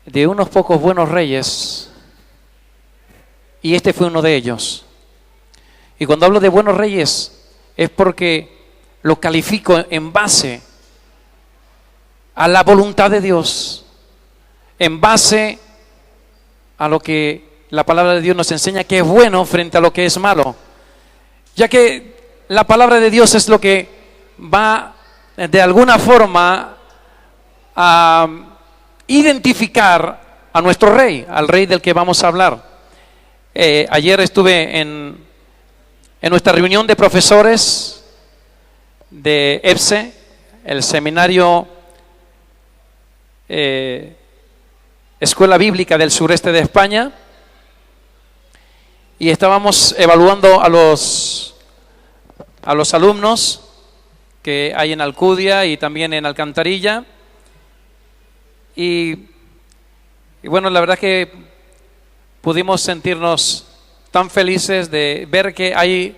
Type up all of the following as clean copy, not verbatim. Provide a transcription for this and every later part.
de unos pocos buenos reyes, y este fue uno de ellos. Y cuando hablo de buenos reyes es porque lo califico en base a la voluntad de Dios, en base a lo que la palabra de Dios nos enseña que es bueno frente a lo que es malo, ya que la palabra de Dios es lo que va de alguna forma a identificar a nuestro rey, al rey del que vamos a hablar. Ayer estuve en nuestra reunión de profesores de EBSE, el seminario Escuela Bíblica del sureste de España, y estábamos evaluando a los alumnos que hay en Alcudia y también en Alcantarilla, y bueno, la verdad que pudimos sentirnos tan felices de ver que hay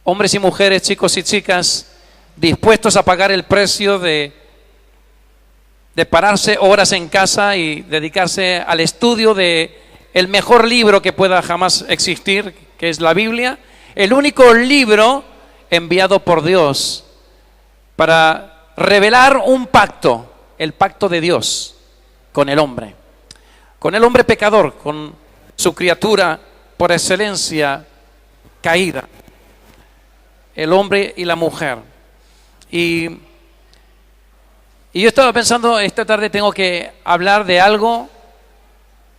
hombres y mujeres, chicos y chicas, dispuestos a pagar el precio de pararse horas en casa y dedicarse al estudio de el mejor libro que pueda jamás existir, que es la Biblia, el único libro enviado por Dios para revelar un pacto, el pacto de Dios con el hombre pecador, con su criatura por excelencia caída, el hombre y la mujer. Y yo estaba pensando, esta tarde tengo que hablar de algo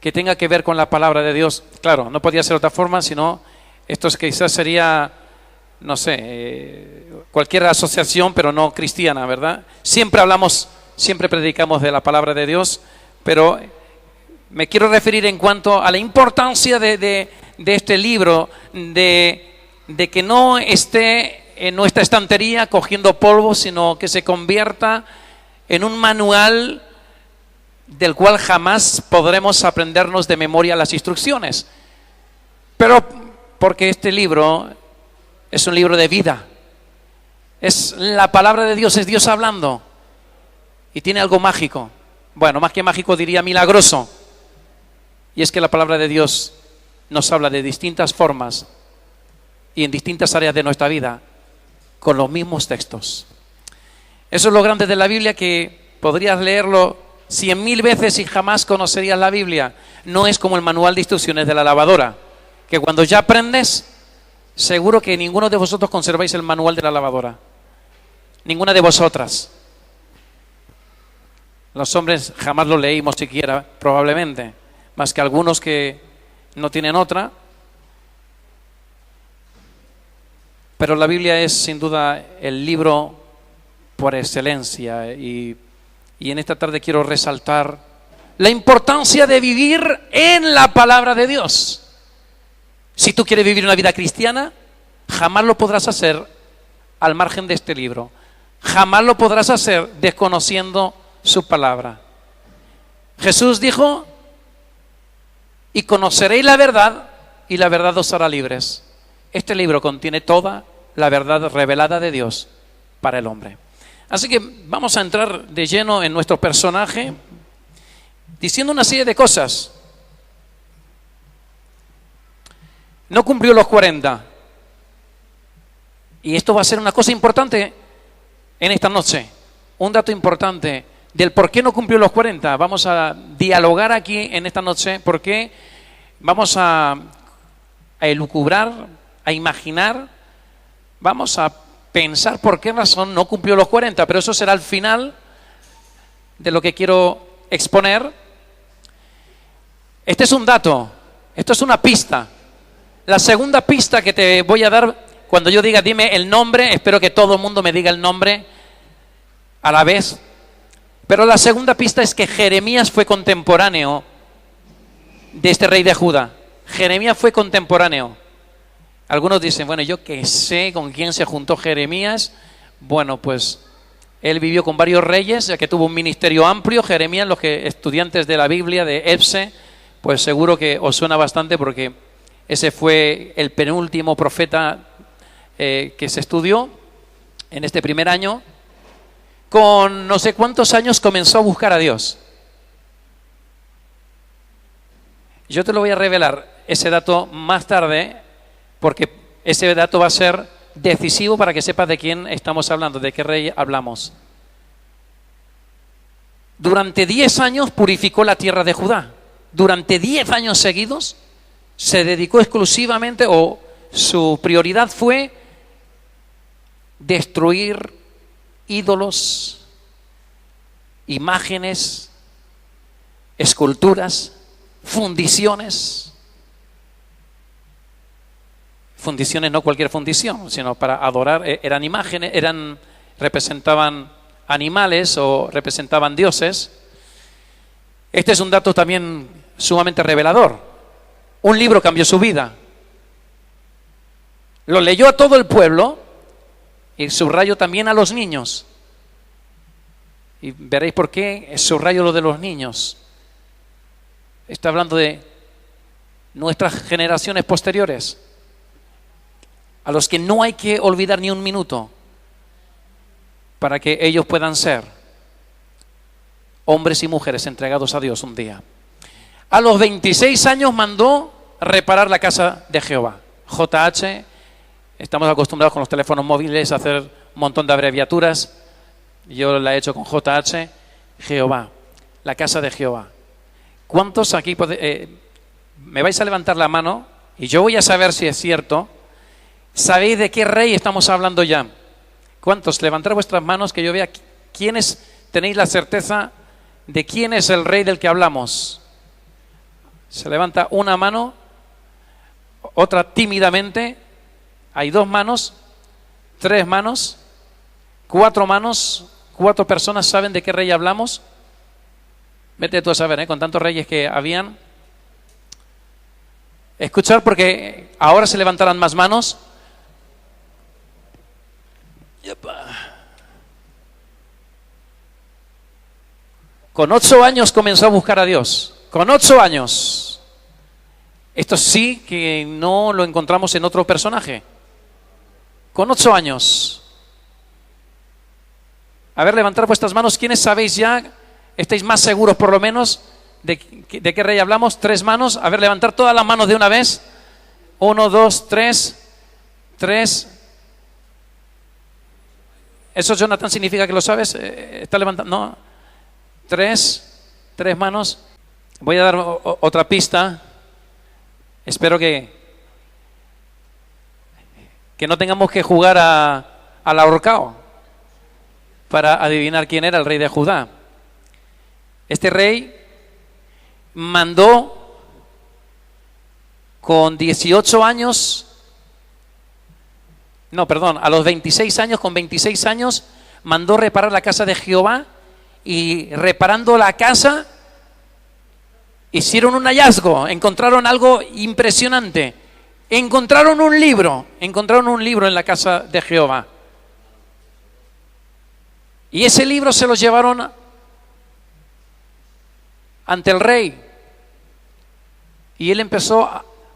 que tenga que ver con la palabra de Dios. Claro, no podía ser de otra forma, sino esto quizás sería, no sé, cualquier asociación, pero no cristiana, ¿verdad? Siempre predicamos de la palabra de Dios, pero me quiero referir en cuanto a la importancia de este libro, de que no esté en nuestra estantería cogiendo polvo, sino que se convierta en un manual del cual jamás podremos aprendernos de memoria las instrucciones. Pero porque este libro es un libro de vida, es la palabra de Dios, es Dios hablando, y tiene algo mágico. Bueno, más que mágico diría milagroso. Y es que la palabra de Dios nos habla de distintas formas y en distintas áreas de nuestra vida con los mismos textos. Eso es lo grande de la Biblia, que podrías leerlo 100.000 veces y jamás conocerías la Biblia. No es como el manual de instrucciones de la lavadora, que cuando ya aprendes, seguro que ninguno de vosotros conserváis el manual de la lavadora. Ninguna de vosotras. Los hombres jamás lo leímos siquiera, probablemente, más que algunos que no tienen otra. Pero la Biblia es sin duda el libro por excelencia, y en esta tarde quiero resaltar la importancia de vivir en la palabra de Dios. Si tú quieres vivir una vida cristiana, jamás lo podrás hacer al margen de este libro. Jamás lo podrás hacer desconociendo su palabra. Jesús dijo: y conoceréis la verdad, y la verdad os hará libres. Este libro contiene toda la verdad revelada de Dios para el hombre. Así que vamos a entrar de lleno en nuestro personaje, diciendo una serie de cosas. No cumplió los 40. Y esto va a ser una cosa importante en esta noche. Un dato importante del por qué no cumplió los 40. Vamos a dialogar aquí en esta noche, porque vamos a elucubrar, a imaginar, vamos a pensar por qué razón no cumplió los 40, pero eso será al final de lo que quiero exponer. Este es un dato, esto es una pista. La segunda pista que te voy a dar, cuando yo diga dime el nombre, espero que todo el mundo me diga el nombre a la vez. Pero la segunda pista es que Jeremías fue contemporáneo de este rey de Judá. Jeremías fue contemporáneo. Algunos dicen, bueno, yo qué sé con quién se juntó Jeremías. Bueno, pues él vivió con varios reyes, ya que tuvo un ministerio amplio. Jeremías, los que estudiantes de la Biblia, de EBSE, pues seguro que os suena bastante, porque ese fue el penúltimo profeta que se estudió en este primer año. Con no sé cuántos años comenzó a buscar a Dios. Yo te lo voy a revelar ese dato más tarde, porque ese dato va a ser decisivo para que sepas de quién estamos hablando, de qué rey hablamos. Durante 10 años purificó la tierra de Judá. Durante 10 años seguidos se dedicó exclusivamente, o su prioridad fue destruir ídolos, imágenes, esculturas, fundiciones. Fundiciones, no cualquier fundición, sino para adorar, eran imágenes, representaban animales o representaban dioses. Este es un dato también sumamente revelador. Un libro cambió su vida. Lo leyó a todo el pueblo y subrayo también a los niños. Y veréis por qué subrayo lo de los niños. Está hablando de nuestras generaciones posteriores, a los que no hay que olvidar ni un minuto para que ellos puedan ser hombres y mujeres entregados a Dios un día. A los 26 años mandó reparar la casa de Jehová. JH, estamos acostumbrados con los teléfonos móviles a hacer un montón de abreviaturas. Yo la he hecho con JH, Jehová, la casa de Jehová. ¿Cuántos aquí me vais a levantar la mano y yo voy a saber si es cierto? ¿Sabéis de qué rey estamos hablando ya? ¿Cuántos? Levantad vuestras manos que yo vea quiénes tenéis la certeza de quién es el rey del que hablamos. Se levanta una mano, otra tímidamente. Hay 2 manos, 3 manos, 4 manos, 4 personas saben de qué rey hablamos. Vete tú a saber, con tantos reyes que habían. Escuchar, porque ahora se levantarán más manos. Con 8 años comenzó a buscar a Dios. Con 8 años. Esto sí que no lo encontramos en otro personaje. Con 8 años. A ver, levantad vuestras manos. ¿Quiénes sabéis ya? ¿Estáis más seguros por lo menos de qué rey hablamos? 3 manos. A ver, levantar todas las manos de una vez. 1, 2, 3. 3. ¿Eso, Jonathan, significa que lo sabes? ¿Está levantando? No. 3 manos. Voy a dar otra pista. Espero que no tengamos que jugar al ahorcado para adivinar quién era el rey de Judá. Este rey mandó con 18 años, a los 26 años, con 26 años, mandó reparar la casa de Jehová, y reparando la casa, hicieron un hallazgo, encontraron algo impresionante. Encontraron un libro en la casa de Jehová. Y ese libro se lo llevaron ante el rey. Y él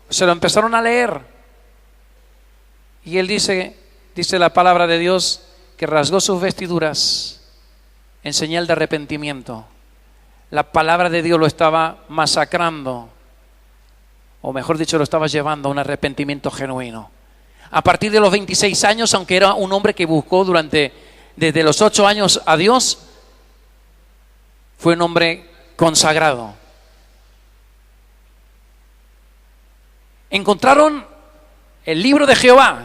se lo empezaron a leer. Y él dice la palabra de Dios, que rasgó sus vestiduras en señal de arrepentimiento. La palabra de Dios lo estaba masacrando, o mejor dicho, lo estaba llevando a un arrepentimiento genuino. A partir de los 26 años, aunque era un hombre que buscó desde los 8 años a Dios, fue un hombre consagrado. Encontraron el libro de Jehová,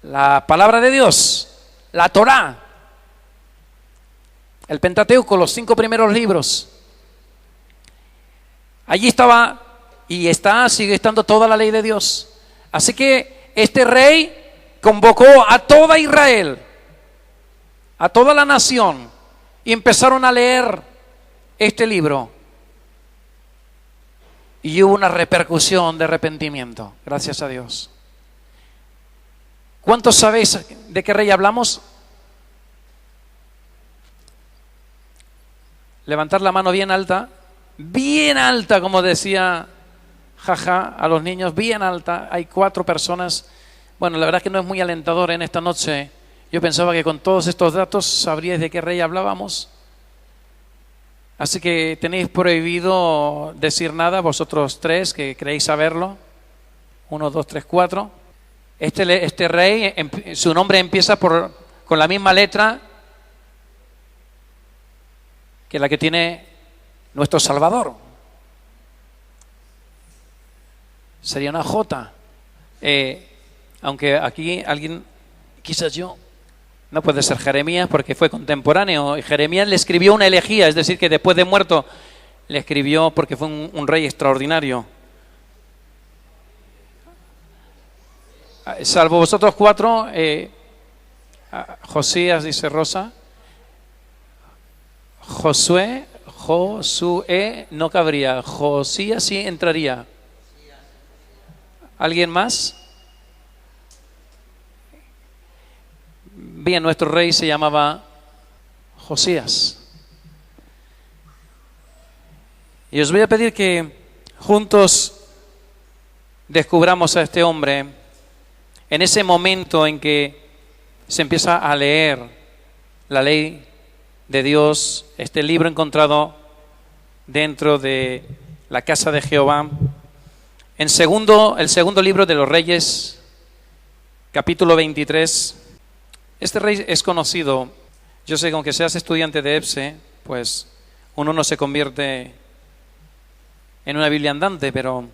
la palabra de Dios, la Torá, el Pentateuco, los 5 primeros libros. Allí estaba y sigue estando toda la ley de Dios. Así que este rey convocó a toda Israel, a toda la nación, y empezaron a leer este libro. Y hubo una repercusión de arrepentimiento, gracias a Dios. ¿Cuántos sabéis de qué rey hablamos? Levantar la mano bien alta, como decía Jaja a los niños, bien alta. Hay 4 personas. Bueno, la verdad es que no es muy alentador en esta noche. Yo pensaba que con todos estos datos sabríais de qué rey hablábamos. Así que tenéis prohibido decir nada, vosotros tres que creéis saberlo. 1, 2, 3, 4. Este rey, su nombre empieza con la misma letra que la que tiene nuestro Salvador. Sería una J. Aunque aquí alguien, quizás yo, no puede ser Jeremías porque fue contemporáneo. Y Jeremías le escribió una elegía, es decir, que después de muerto le escribió porque fue un rey extraordinario. Salvo vosotros cuatro, Josías, dice Rosa, Josué no cabría, Josías sí entraría. ¿Alguien más? Bien, nuestro rey se llamaba Josías. Y os voy a pedir que juntos descubramos a este hombre en ese momento en que se empieza a leer la ley de Dios, este libro encontrado dentro de la casa de Jehová. El segundo libro de los Reyes, capítulo 23. Este rey es conocido. Yo sé que aunque seas estudiante de EBSE, pues uno no se convierte en una Biblia andante, pero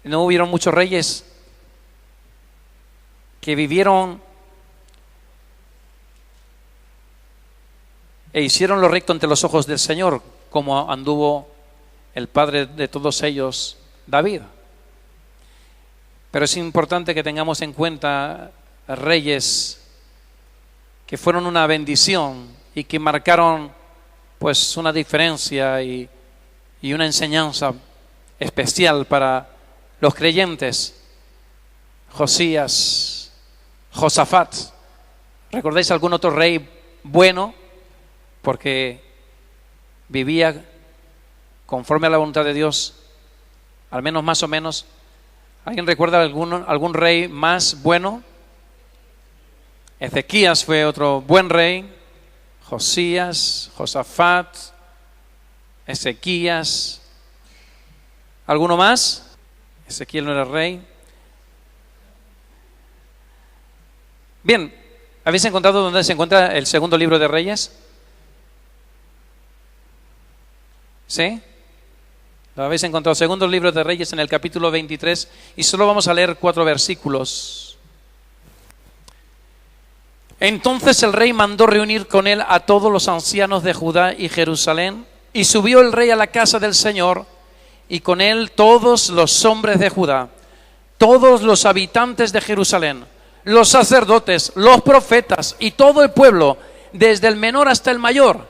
no hubieron muchos reyes que vivieron e hicieron lo recto ante los ojos del Señor, como anduvo el padre de todos ellos, David. Pero es importante que tengamos en cuenta reyes que fueron una bendición y que marcaron pues una diferencia y una enseñanza especial para los creyentes. Josías, Josafat. ¿Recordáis algún otro rey bueno? Porque vivía conforme a la voluntad de Dios, al menos más o menos. ¿Alguien recuerda algún rey más bueno? Ezequías fue otro buen rey. Josías, Josafat, Ezequías. ¿Alguno más? Ezequiel no era rey. Bien, ¿habéis encontrado dónde se encuentra el segundo libro de Reyes? ¿Sí? Lo habéis encontrado, segundo libro de Reyes en el capítulo 23, y solo vamos a leer 4 versículos. Entonces el rey mandó reunir con él a todos los ancianos de Judá y Jerusalén, y subió el rey a la casa del Señor, y con él todos los hombres de Judá, todos los habitantes de Jerusalén, los sacerdotes, los profetas y todo el pueblo, desde el menor hasta el mayor,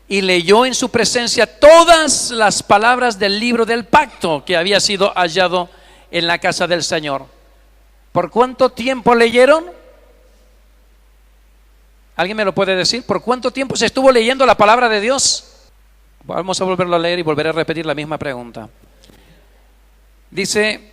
y leyó en su presencia todas las palabras del libro del pacto que había sido hallado en la casa del Señor. ¿Por cuánto tiempo leyeron? ¿Alguien me lo puede decir? ¿Por cuánto tiempo se estuvo leyendo la palabra de Dios? Vamos a volverlo a leer y volveré a repetir la misma pregunta. Dice,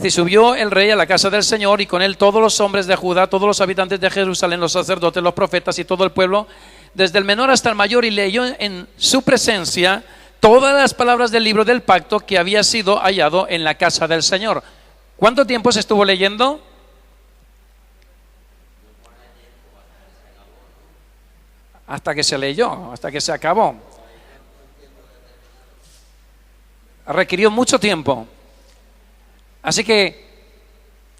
subió el rey a la casa del Señor, y con él todos los hombres de Judá, todos los habitantes de Jerusalén, los sacerdotes, los profetas y todo el pueblo, desde el menor hasta el mayor, y leyó en su presencia todas las palabras del libro del pacto que había sido hallado en la casa del Señor. ¿Cuánto tiempo se estuvo leyendo? Hasta que se leyó, hasta que se acabó. Requirió mucho tiempo. Así que,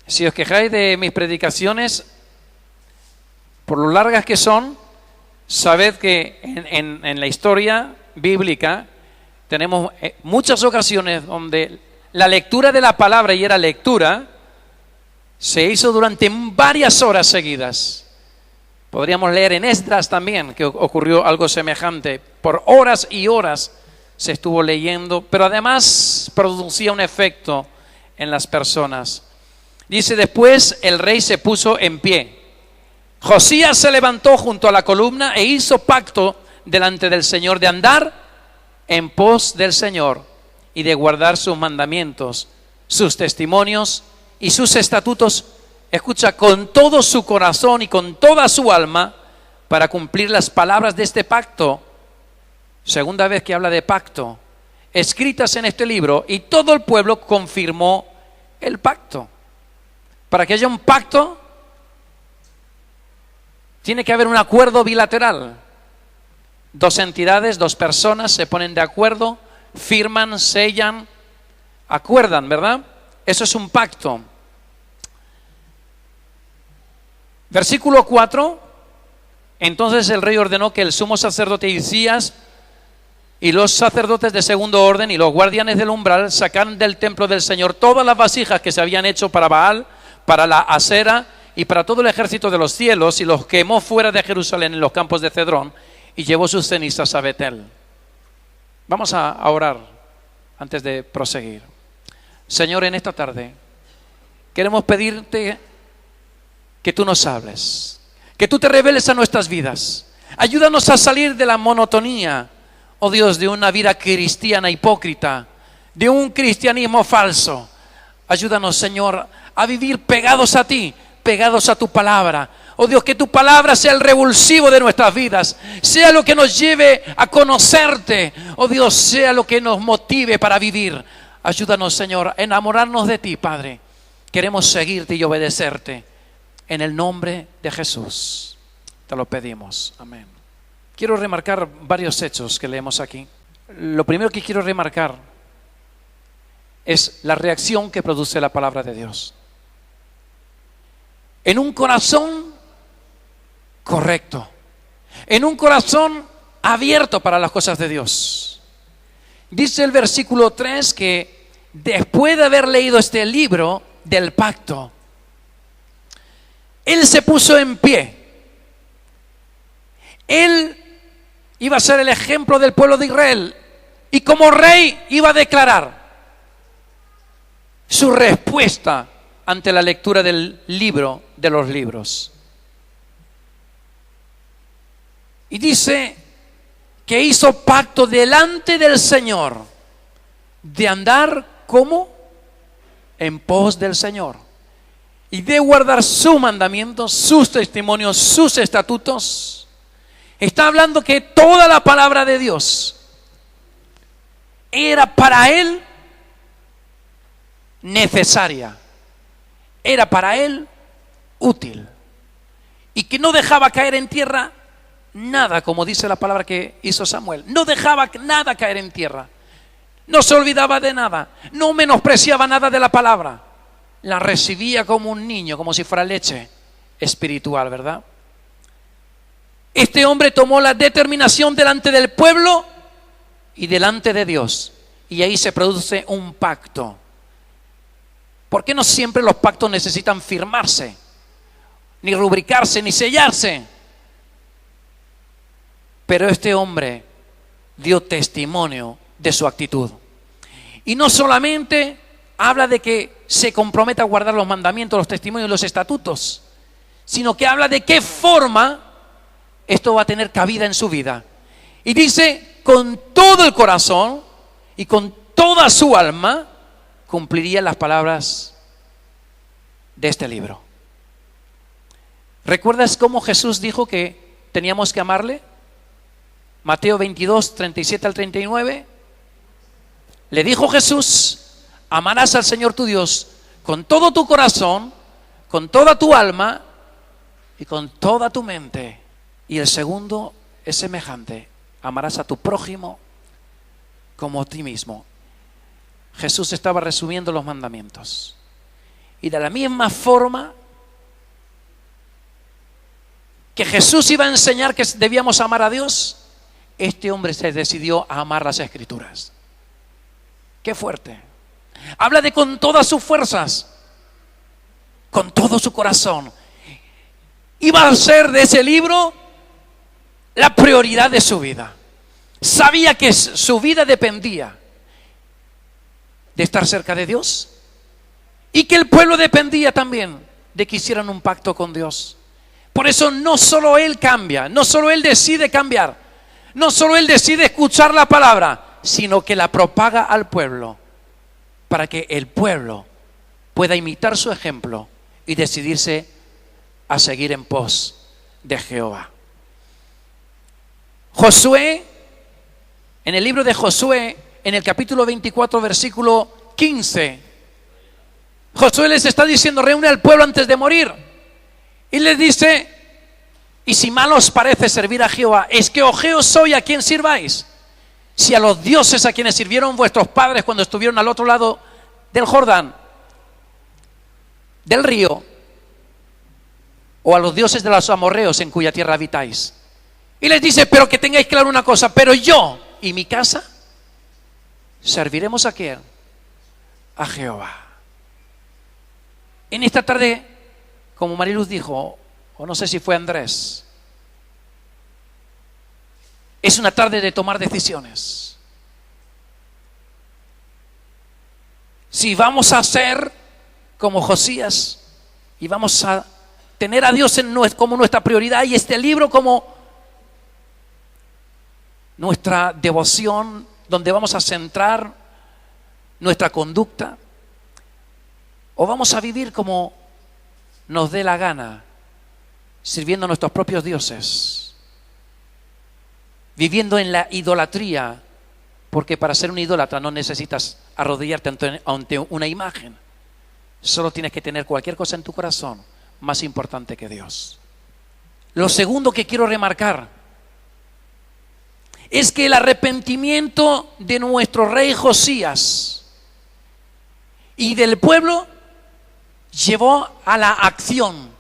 si os quejáis de mis predicaciones, por lo largas que son, sabed que en la historia bíblica tenemos muchas ocasiones donde la lectura de la palabra, y era lectura, se hizo durante varias horas seguidas. Podríamos leer en Esdras también que ocurrió algo semejante. Por horas y horas se estuvo leyendo, pero además producía un efecto en las personas. Dice, después el rey se puso en pie. Josías se levantó junto a la columna e hizo pacto delante del Señor de andar en pos del Señor y de guardar sus mandamientos, sus testimonios y sus estatutos. Escucha, con todo su corazón y con toda su alma, para cumplir las palabras de este pacto, segunda vez que habla de pacto, escritas en este libro, y todo el pueblo confirmó el pacto. Para que haya un pacto, tiene que haber un acuerdo bilateral. Dos entidades, dos personas se ponen de acuerdo, firman, sellan, acuerdan, ¿verdad? Eso es un pacto. Versículo 4. Entonces el rey ordenó que el sumo sacerdote Hilcías y los sacerdotes de segundo orden y los guardianes del umbral sacaran del templo del Señor todas las vasijas que se habían hecho para Baal, para la Asera y para todo el ejército de los cielos, y los quemó fuera de Jerusalén en los campos de Cedrón, y llevó sus cenizas a Betel. Vamos a orar antes de proseguir. Señor, en esta tarde queremos pedirte que tú nos hables, que tú te reveles a nuestras vidas. Ayúdanos a salir de la monotonía, oh Dios, de una vida cristiana hipócrita, de un cristianismo falso. Ayúdanos, Señor, a vivir pegados a ti, pegados a tu palabra. Oh Dios, que tu palabra sea el revulsivo de nuestras vidas, sea lo que nos lleve a conocerte. Oh Dios, sea lo que nos motive para vivir. Ayúdanos, Señor, a enamorarnos de ti, Padre. Queremos seguirte y obedecerte. En el nombre de Jesús te lo pedimos. Amén. Quiero remarcar varios hechos que leemos aquí. Lo primero que quiero remarcar es la reacción que produce la palabra de Dios. En un corazón correcto, en un corazón abierto para las cosas de Dios. Dice el versículo 3 que después de haber leído este libro del pacto, él se puso en pie. Él iba a ser el ejemplo del pueblo de Israel y como rey iba a declarar su respuesta ante la lectura del libro de los libros. Y dice que hizo pacto delante del Señor de andar como en pos del Señor y de guardar sus mandamientos, sus testimonios, sus estatutos. Está hablando que toda la palabra de Dios era para él necesaria, era para él útil, y que no dejaba caer en tierra nada, como dice la palabra que hizo Samuel. No dejaba nada caer en tierra, no se olvidaba de nada, no menospreciaba nada de la palabra, la recibía como un niño, como si fuera leche espiritual, ¿verdad? Este hombre tomó la determinación delante del pueblo y delante de Dios, y ahí se produce un pacto. ¿Por qué no siempre los pactos necesitan firmarse, ni rubricarse, ni sellarse? Pero este hombre dio testimonio de su actitud. Y no solamente habla de que se compromete a guardar los mandamientos, los testimonios y los estatutos, sino que habla de qué forma esto va a tener cabida en su vida. Y dice, con todo el corazón y con toda su alma cumpliría las palabras de este libro. ¿Recuerdas cómo Jesús dijo que teníamos que amarle? Mateo 22, 37 al 39. Le dijo Jesús: amarás al Señor tu Dios con todo tu corazón, con toda tu alma y con toda tu mente. Y el segundo es semejante: amarás a tu prójimo como a ti mismo. Jesús estaba resumiendo los mandamientos. Y de la misma forma que Jesús iba a enseñar que debíamos amar a Dios, este hombre se decidió a amar las Escrituras. ¡Qué fuerte! Habla de con todas sus fuerzas, con todo su corazón. Iba a ser de ese libro la prioridad de su vida. Sabía que su vida dependía de estar cerca de Dios y que el pueblo dependía también de que hicieran un pacto con Dios. Por eso no solo él cambia, no solo él decide cambiar, no solo él decide escuchar la palabra, sino que la propaga al pueblo para que el pueblo pueda imitar su ejemplo y decidirse a seguir en pos de Jehová. Josué, en el libro de Josué, en el capítulo 24, versículo 15, Josué les está diciendo: reúne al pueblo antes de morir. Y les dice: y si mal os parece servir a Jehová, es que ojeos soy a quien sirváis. Si a los dioses a quienes sirvieron vuestros padres cuando estuvieron al otro lado del Jordán, del río, o a los dioses de los amorreos en cuya tierra habitáis. Y les dice: pero que tengáis claro una cosa, pero yo y mi casa serviremos ¿a quién? A Jehová. En esta tarde, como Mariluz dijo, o no sé si fue Andrés, es una tarde de tomar decisiones. Si vamos a ser como Josías y vamos a tener a Dios como nuestra prioridad y este libro como nuestra devoción, donde vamos a centrar nuestra conducta, o vamos a vivir como nos dé la gana, sirviendo a nuestros propios dioses, viviendo en la idolatría, porque para ser un idólatra no necesitas arrodillarte ante una imagen, solo tienes que tener cualquier cosa en tu corazón más importante que Dios. Lo segundo que quiero remarcar es que el arrepentimiento de nuestro rey Josías y del pueblo llevó a la acción.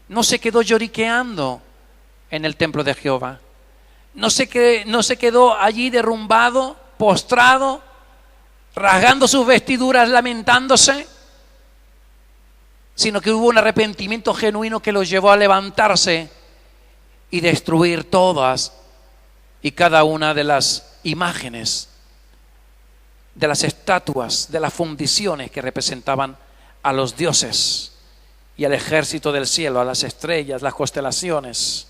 No se quedó lloriqueando en el templo de Jehová. No se quedó allí derrumbado, postrado, rasgando sus vestiduras, lamentándose, sino que hubo un arrepentimiento genuino que los llevó a levantarse y destruir todas y cada una de las imágenes, de las estatuas, de las fundiciones que representaban a los dioses y al ejército del cielo, a las estrellas, las constelaciones.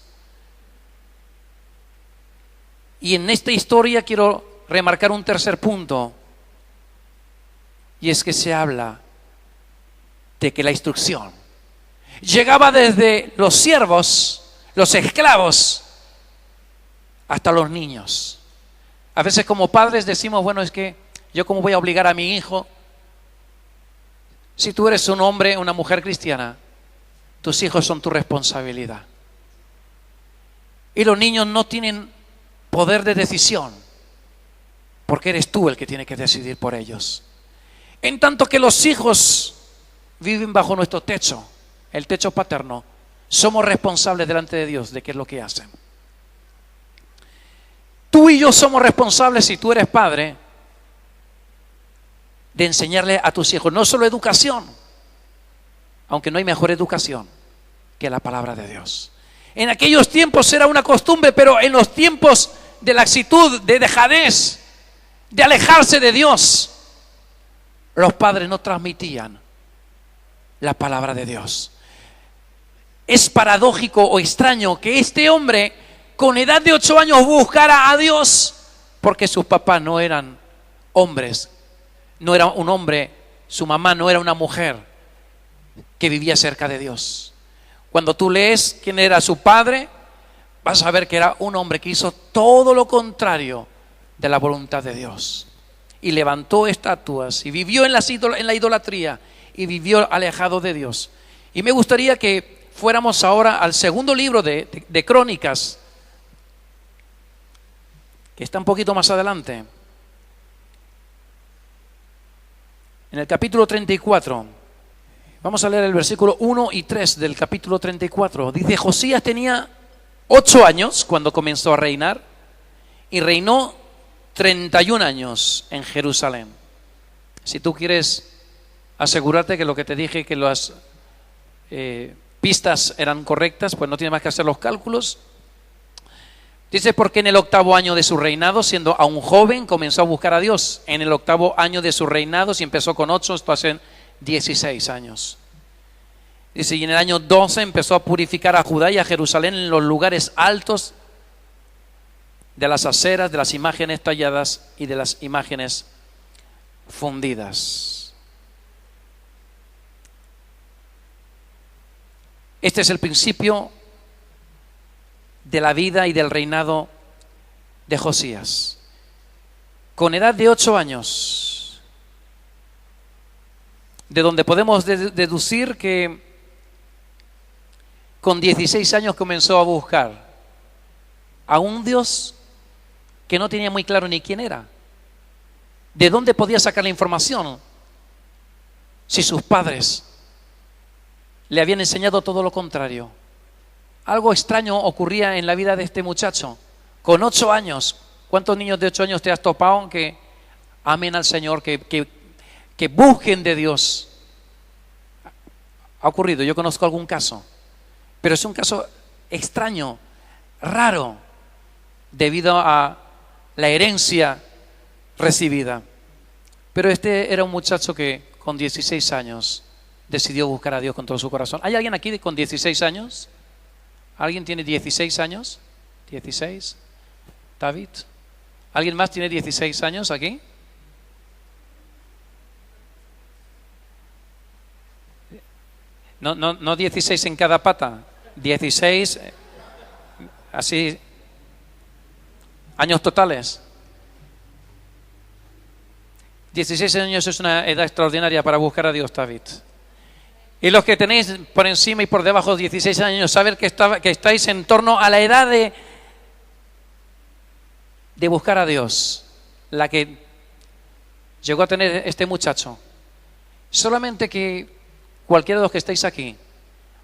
Y en esta historia quiero remarcar un tercer punto, y es que se habla de que la instrucción llegaba desde los siervos, los esclavos, hasta los niños. A veces como padres decimos: bueno, es que yo cómo voy a obligar a mi hijo. Si tú eres un hombre, una mujer cristiana, tus hijos son tu responsabilidad. Y los niños no tienen poder de decisión, porque eres tú el que tiene que decidir por ellos. En tanto que los hijos viven bajo nuestro techo, el techo paterno, somos responsables delante de Dios de qué es lo que hacen. Tú y yo somos responsables, si tú eres padre, de enseñarle a tus hijos no solo educación, aunque no hay mejor educación que la palabra de Dios. En aquellos tiempos era una costumbre, pero en los tiempos de laxitud, de dejadez, de alejarse de Dios, los padres no transmitían la palabra de Dios. Es paradójico o extraño que este hombre, con edad de 8 años, buscara a Dios, porque sus papás no eran hombres, no era un hombre, su mamá no era una mujer que vivía cerca de Dios. Cuando tú lees quién era su padre, vas a ver que era un hombre que hizo todo lo contrario de la voluntad de Dios. Y levantó estatuas y vivió en la idolatría y vivió alejado de Dios. Y me gustaría que fuéramos ahora al segundo libro de Crónicas, que está un poquito más adelante. En el capítulo 34, vamos a leer el versículo 1 y 3 del capítulo 34. Dice: Josías tenía 8 años cuando comenzó a reinar y reinó 31 años en Jerusalén. Si tú quieres asegurarte que lo que te dije, que las pistas eran correctas, pues no tienes más que hacer los cálculos. Dice: porque en el 8º año de su reinado, siendo aún joven, comenzó a buscar a Dios. En el 8º año de su reinado, si empezó con 8, esto hace 16 años. Dice: y en el año 12 empezó a purificar a Judá y a Jerusalén en los lugares altos de las aceras, de las imágenes talladas y de las imágenes fundidas. Este es el principio de la vida y del reinado de Josías. Con edad de 8 años, de donde podemos deducir que con 16 años comenzó a buscar a un Dios que no tenía muy claro ni quién era. ¿De dónde podía sacar la información? Si sus padres le habían enseñado todo lo contrario. Algo extraño ocurría en la vida de este muchacho. Con 8 años, ¿cuántos niños de 8 años te has topado que amen al Señor, que busquen de Dios? Ha ocurrido, yo conozco algún caso, pero es un caso extraño, raro, debido a la herencia recibida. Pero este era un muchacho que con 16 años decidió buscar a Dios con todo su corazón. ¿Hay alguien aquí con 16 años? ¿Alguien tiene 16 años? ¿16? ¿David? ¿Alguien más tiene 16 años aquí? No 16 en cada pata, 16 así, años totales. 16 años es una edad extraordinaria para buscar a Dios, David. Y los que tenéis por encima y por debajo de 16 años, saber que estáis en torno a la edad de buscar a Dios, la que llegó a tener este muchacho. Solamente que cualquiera de los que estáis aquí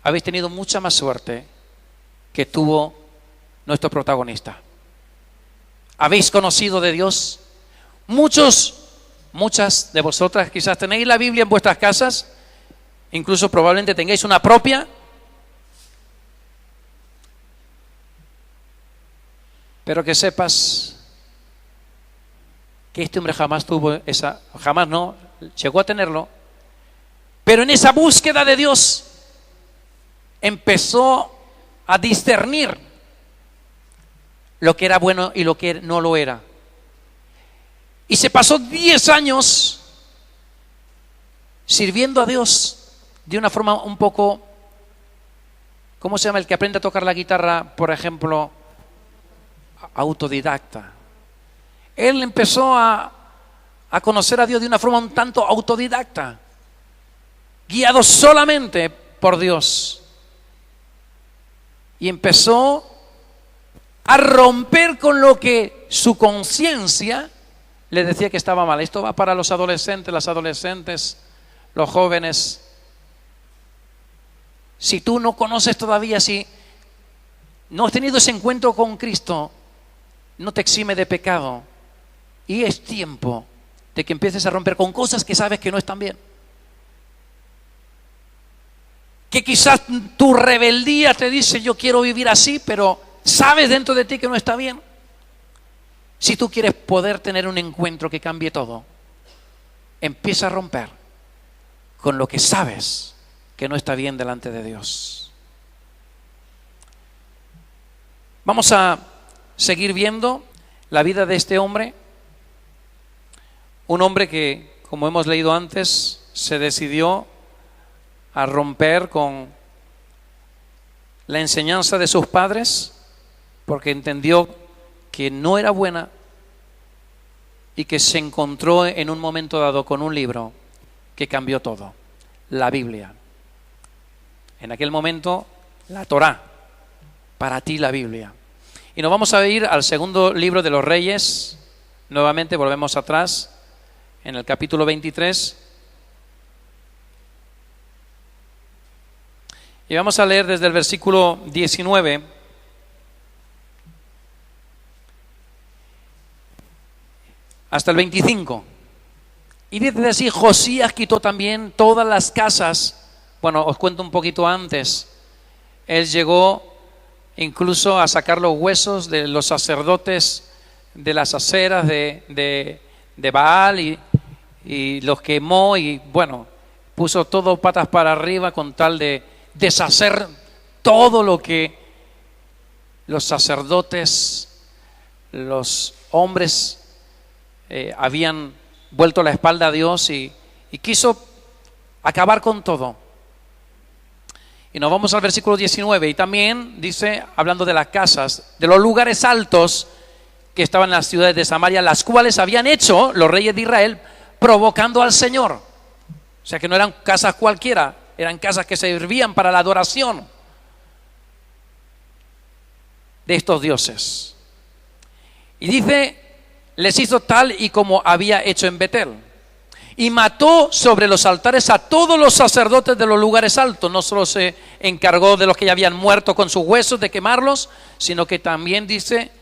habéis tenido mucha más suerte que tuvo nuestro protagonista. Habéis conocido de Dios. Muchas de vosotras quizás tenéis la Biblia en vuestras casas, incluso probablemente tengáis una propia, pero que sepas que este hombre llegó a tenerlo, pero en esa búsqueda de Dios empezó a discernir lo que era bueno y lo que no lo era. Y se pasó 10 años sirviendo a Dios de una forma un poco, ¿cómo se llama el que aprende a tocar la guitarra, por ejemplo, autodidacta? Él empezó a conocer a Dios de una forma un tanto autodidacta, guiado solamente por Dios. Y empezó a romper con lo que su conciencia le decía que estaba mal. Esto va para los adolescentes, las adolescentes, los jóvenes. Si tú no conoces todavía, si no has tenido ese encuentro con Cristo, no te exime de pecado. Y es tiempo de que empieces a romper con cosas que sabes que no están bien. Que quizás tu rebeldía te dice, yo quiero vivir así, pero sabes dentro de ti que no está bien. Si tú quieres poder tener un encuentro que cambie todo, empieza a romper con lo que sabes que no está bien delante de Dios. Vamos a seguir viendo la vida de este hombre. Un hombre que, como hemos leído antes, se decidió a romper con la enseñanza de sus padres porque entendió que no era buena y que se encontró en un momento dado con un libro que cambió todo, la Biblia. En aquel momento, la Torá, para ti la Biblia. Y nos vamos a ir al segundo libro de los Reyes. Nuevamente volvemos atrás, en el capítulo 23. Y vamos a leer desde el versículo 19 hasta el 25. Y dice así: Josías quitó también todas las casas. Bueno, os cuento un poquito antes. Él llegó incluso a sacar los huesos de los sacerdotes de las aceras de Baal y los quemó y bueno, puso todo patas para arriba con tal de deshacer todo lo que los sacerdotes, los hombres habían vuelto la espalda a Dios y quiso acabar con todo. Y nos vamos al versículo 19 y también dice, hablando de las casas, de los lugares altos que estaban en las ciudades de Samaria, las cuales habían hecho los reyes de Israel provocando al Señor. O sea que no eran casas cualquiera, eran casas que servían para la adoración de estos dioses. Y dice, les hizo tal y como había hecho en Betel. Y mató sobre los altares a todos los sacerdotes de los lugares altos. No solo se encargó de los que ya habían muerto con sus huesos de quemarlos, sino que también dice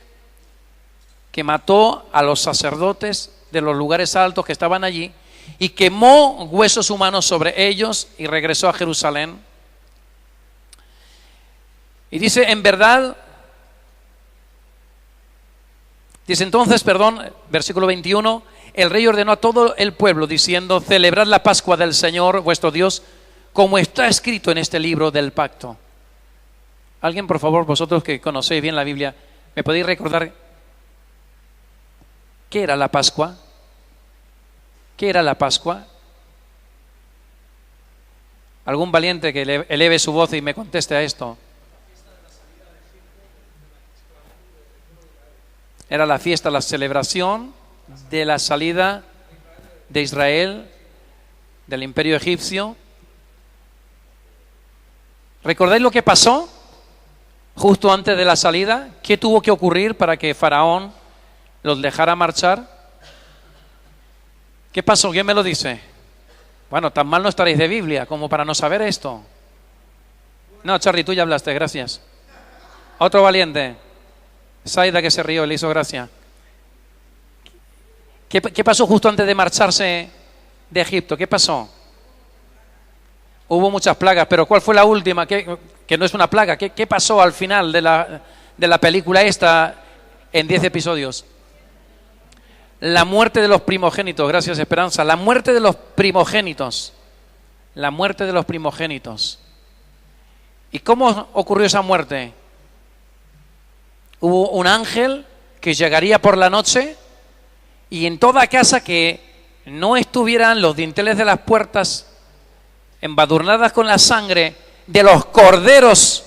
que mató a los sacerdotes de los lugares altos que estaban allí y quemó huesos humanos sobre ellos y regresó a Jerusalén. Y dice, en verdad, dice entonces, versículo 21, el rey ordenó a todo el pueblo diciendo, celebrad la Pascua del Señor vuestro Dios, como está escrito en este libro del pacto. Alguien, por favor, vosotros que conocéis bien la Biblia, ¿me podéis recordar qué era la Pascua? ¿Qué era la Pascua? ¿Algún valiente que eleve su voz y me conteste a esto? Era la fiesta, la celebración de la salida de Israel del imperio egipcio. ¿Recordáis lo que pasó justo antes de la salida? ¿Qué tuvo que ocurrir para que Faraón los dejara marchar? ¿Qué pasó? ¿Quién me lo dice? Bueno, tan mal no estaréis de Biblia como para no saber esto. No, Charly, tú ya hablaste, gracias. Otro valiente. Saida, que se rió, le hizo gracia. ¿Qué pasó justo antes de marcharse de Egipto? ¿Qué pasó? Hubo muchas plagas, pero ¿cuál fue la última? Que no es una plaga. ¿Qué pasó al final de la película esta en 10 episodios? La muerte de los primogénitos. Gracias, Esperanza. La muerte de los primogénitos. La muerte de los primogénitos. ¿Y cómo ocurrió esa muerte? Hubo un ángel que llegaría por la noche y en toda casa que no estuvieran los dinteles de las puertas embadurnadas con la sangre de los corderos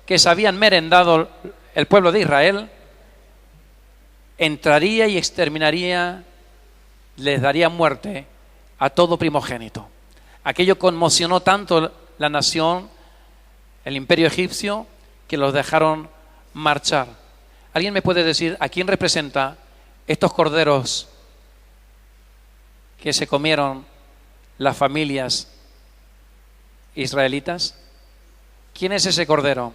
que se habían merendado el pueblo de Israel, entraría y exterminaría, les daría muerte a todo primogénito. Aquello conmocionó tanto la nación, el imperio egipcio, que los dejaron marchar. ¿Alguien me puede decir a quién representa estos corderos que se comieron las familias israelitas? ¿Quién es ese cordero?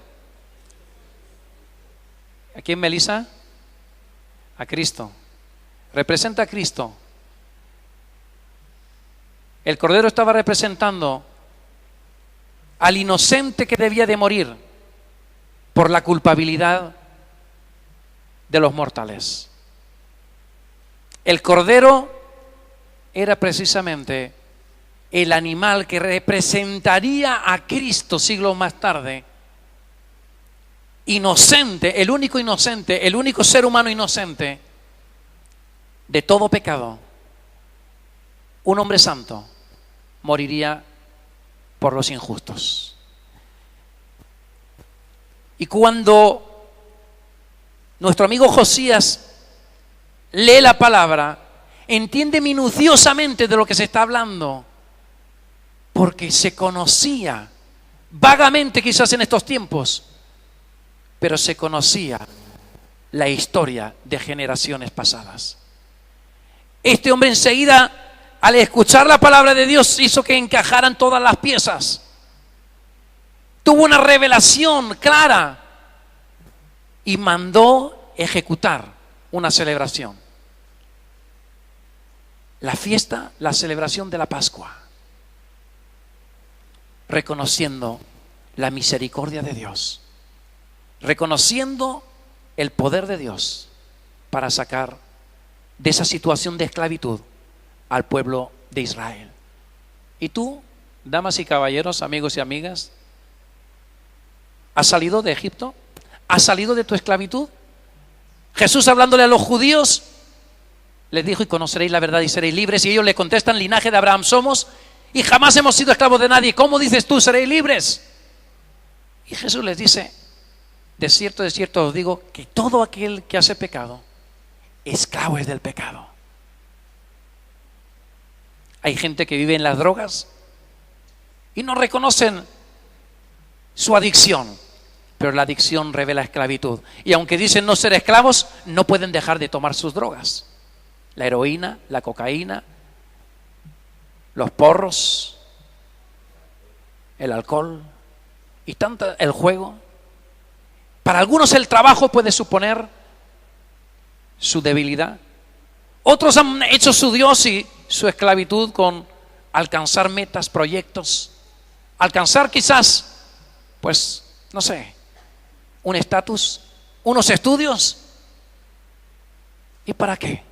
¿A quién, Melissa? A Cristo. Representa a Cristo. El cordero estaba representando al inocente que debía de morir por la culpabilidad de los mortales. El cordero era precisamente el animal que representaría a Cristo siglos más tarde, inocente, el único inocente, el único ser humano inocente de todo pecado. Un hombre santo moriría por los injustos. Y cuando nuestro amigo Josías lee la palabra, entiende minuciosamente de lo que se está hablando, porque se conocía vagamente quizás en estos tiempos, pero se conocía la historia de generaciones pasadas. Este hombre enseguida, al escuchar la palabra de Dios, hizo que encajaran todas las piezas. Tuvo una revelación clara y mandó ejecutar una celebración. La fiesta, la celebración de la Pascua, reconociendo la misericordia de Dios, reconociendo el poder de Dios para sacar de esa situación de esclavitud al pueblo de Israel. ¿Y tú, damas y caballeros, amigos y amigas, has salido de Egipto? ¿Has salido de tu esclavitud? Jesús, hablándole a los judíos, les dijo: y conoceréis la verdad y seréis libres. Y ellos le contestan: linaje de Abraham somos y jamás hemos sido esclavos de nadie. ¿Cómo dices tú seréis libres? Y Jesús les dice: de cierto os digo que todo aquel que hace pecado esclavos del pecado. Hay gente que vive en las drogas y no reconocen su adicción, pero la adicción revela esclavitud. Y aunque dicen no ser esclavos, no pueden dejar de tomar sus drogas. La heroína, la cocaína, los porros, el alcohol y tanto el juego. Para algunos el trabajo puede suponer su debilidad. Otros han hecho su Dios y su esclavitud con alcanzar metas, proyectos, alcanzar quizás, pues, no sé, un estatus, unos estudios. ¿Y para qué?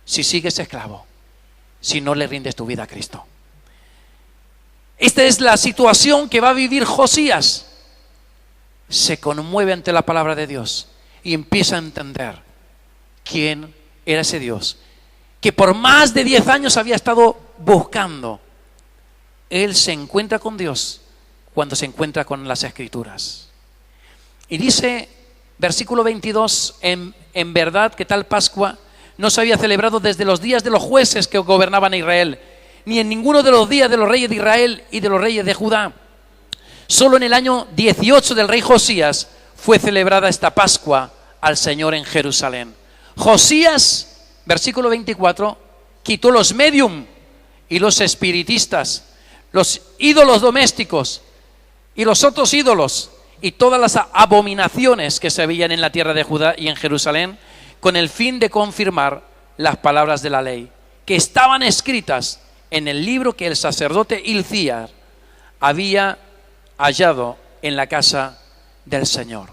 Si sigues esclavo, si no le rindes tu vida a Cristo. Esta es la situación que va a vivir Josías. Se conmueve ante la palabra de Dios y empieza a entender quién era ese Dios que por más de 10 años había estado buscando. Él se encuentra con Dios cuando se encuentra con las Escrituras. Y dice, versículo 22, en verdad que tal Pascua no se había celebrado desde los días de los jueces que gobernaban a Israel, ni en ninguno de los días de los reyes de Israel y de los reyes de Judá. Solo en el año 18 del rey Josías fue celebrada esta Pascua al Señor en Jerusalén. Josías, versículo 24, quitó los medium y los espiritistas, los ídolos domésticos y los otros ídolos y todas las abominaciones que se veían en la tierra de Judá y en Jerusalén, con el fin de confirmar las palabras de la ley que estaban escritas en el libro que el sacerdote Hilcías había hallado en la casa del Señor.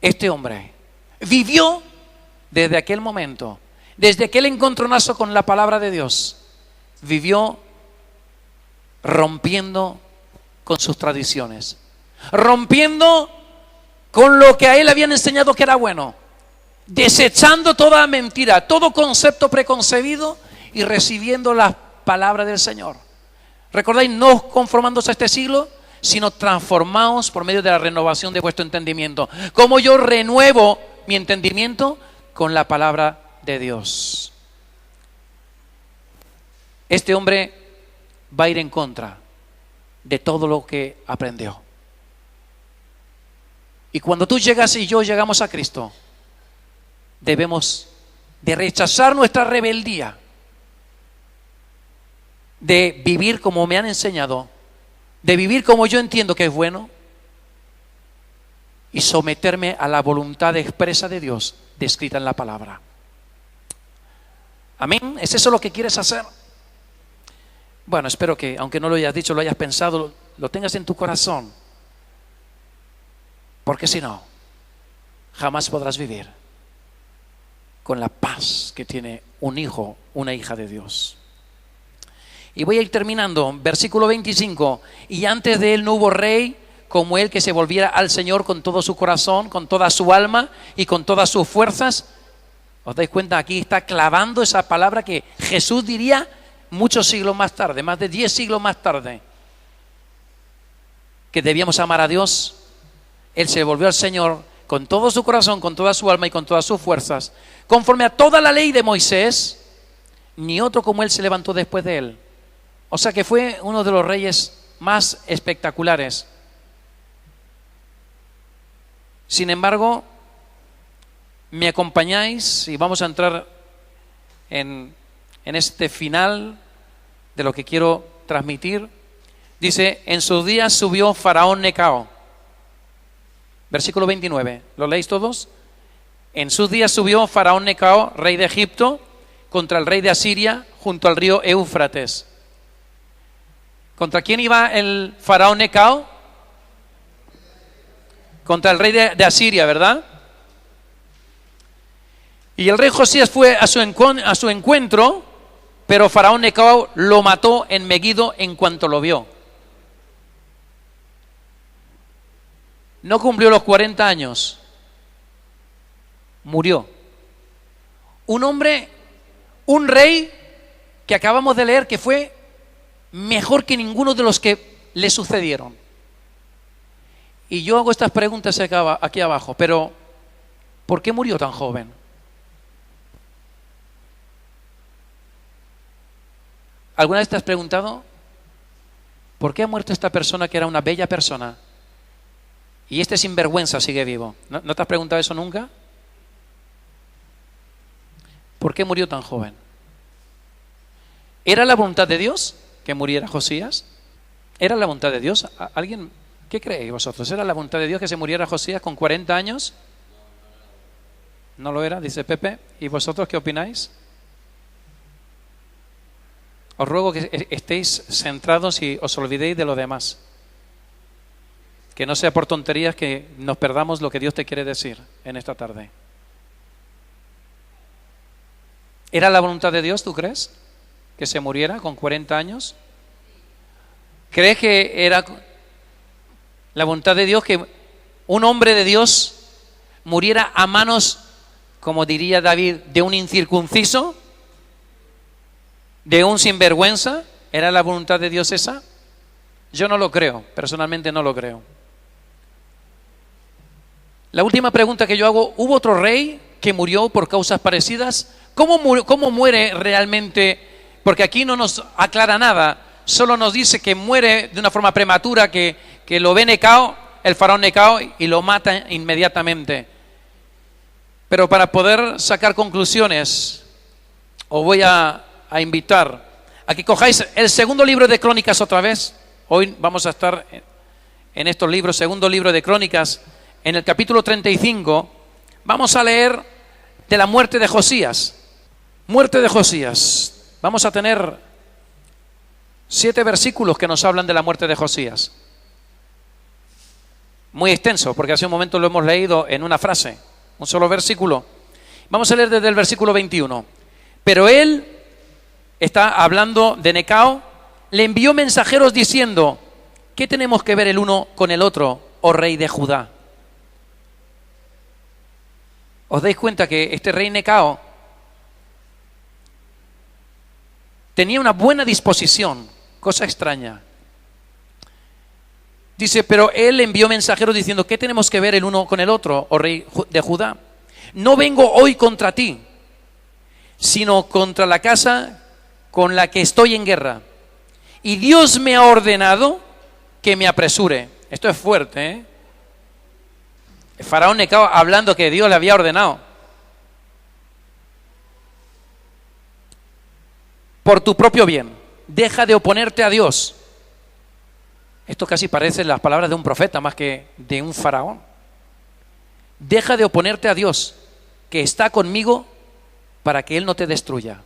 Este hombre vivió desde aquel momento, desde aquel encontronazo con la palabra de Dios, vivió rompiendo con sus tradiciones, rompiendo con lo que a él habían enseñado que era bueno, desechando toda mentira, todo concepto preconcebido y recibiendo la palabra del Señor. ¿Recordáis? No conformándose a este siglo, sino transformaos por medio de la renovación de vuestro entendimiento. ¿Cómo yo renuevo mi entendimiento? Con la palabra de Dios. Este hombre va a ir en contra de todo lo que aprendió. Y cuando tú llegas y yo llegamos a Cristo, debemos de rechazar nuestra rebeldía, de vivir como me han enseñado, de vivir como yo entiendo que es bueno y someterme a la voluntad expresa de Dios descrita en la palabra. Amén. ¿Es eso lo que quieres hacer? Bueno, espero que, aunque no lo hayas dicho, lo hayas pensado, lo tengas en tu corazón, porque si no, jamás podrás vivir con la paz que tiene un hijo, una hija de Dios. Y voy a ir terminando, versículo 25. Y antes de él no hubo rey como él que se volviera al Señor con todo su corazón, con toda su alma y con todas sus fuerzas. ¿Os dais cuenta? Aquí está clavando esa palabra que Jesús diría muchos siglos más tarde, más de 10 siglos más tarde, que debíamos amar a Dios. Él se volvió al Señor con todo su corazón, con toda su alma y con todas sus fuerzas, conforme a toda la ley de Moisés. Ni otro como él se levantó después de él. O sea que fue uno de los reyes más espectaculares. Sin embargo, me acompañáis y vamos a entrar en este final de lo que quiero transmitir. Dice, en sus días subió Faraón Necao. Versículo 29. ¿Lo leéis todos? En sus días subió Faraón Necao, rey de Egipto, contra el rey de Asiria, junto al río Éufrates. ¿Contra quién iba el Faraón Necao? Contra el rey de Asiria, ¿verdad? Y el rey Josías fue a su encuentro, pero Faraón Necao lo mató en Meguido en cuanto lo vio. No cumplió los 40 años. Murió. Un hombre, un rey que acabamos de leer que fue mejor que ninguno de los que le sucedieron. Y yo hago estas preguntas aquí abajo, pero ¿por qué murió tan joven? ¿Alguna vez te has preguntado por qué ha muerto esta persona que era una bella persona y este sinvergüenza sigue vivo? ¿No te has preguntado eso nunca? ¿Por qué murió tan joven? ¿Era la voluntad de Dios que muriera Josías? ¿Era la voluntad de Dios? ¿Alguien, qué creéis vosotros? ¿Era la voluntad de Dios que se muriera Josías con 40 años? No lo era, dice Pepe. ¿Y vosotros qué opináis? Os ruego que estéis centrados y os olvidéis de lo demás. Que no sea por tonterías que nos perdamos lo que Dios te quiere decir en esta tarde. ¿Era la voluntad de Dios, tú crees? Que se muriera con 40 años. ¿Crees que era la voluntad de Dios que un hombre de Dios muriera a manos, como diría David, de un incircunciso? ¿De un sinvergüenza? ¿Era la voluntad de Dios esa? Yo no lo creo, personalmente no lo creo. La última pregunta que yo hago, ¿hubo otro rey que murió por causas parecidas? ¿Cómo muere realmente? Porque aquí no nos aclara nada, solo nos dice que muere de una forma prematura, que lo ve Necao, el faraón Necao, y lo mata inmediatamente. Pero para poder sacar conclusiones, os voy a invitar a que cojáis el segundo libro de Crónicas otra vez. Hoy vamos a estar en estos libros, segundo libro de Crónicas, en el capítulo 35. Vamos a leer de la muerte de Josías. Muerte de Josías. Vamos a tener 7 versículos que nos hablan de la muerte de Josías. Muy extenso, porque hace un momento lo hemos leído en una frase, un solo versículo. Vamos a leer desde el versículo 21. Pero él, está hablando de Necao, le envió mensajeros diciendo: ¿qué tenemos que ver el uno con el otro, oh rey de Judá? ¿Os dais cuenta que este rey Necao tenía una buena disposición? Cosa extraña. Dice, pero él envió mensajeros diciendo: ¿qué tenemos que ver el uno con el otro, oh rey de Judá? No vengo hoy contra ti, sino contra la casa con la que estoy en guerra. Y Dios me ha ordenado que me apresure. Esto es fuerte, ¿eh? El faraón Necao hablando que Dios le había ordenado. Por tu propio bien, deja de oponerte a Dios. Esto casi parece las palabras de un profeta más que de un faraón. Deja de oponerte a Dios, que está conmigo para que Él no te destruya.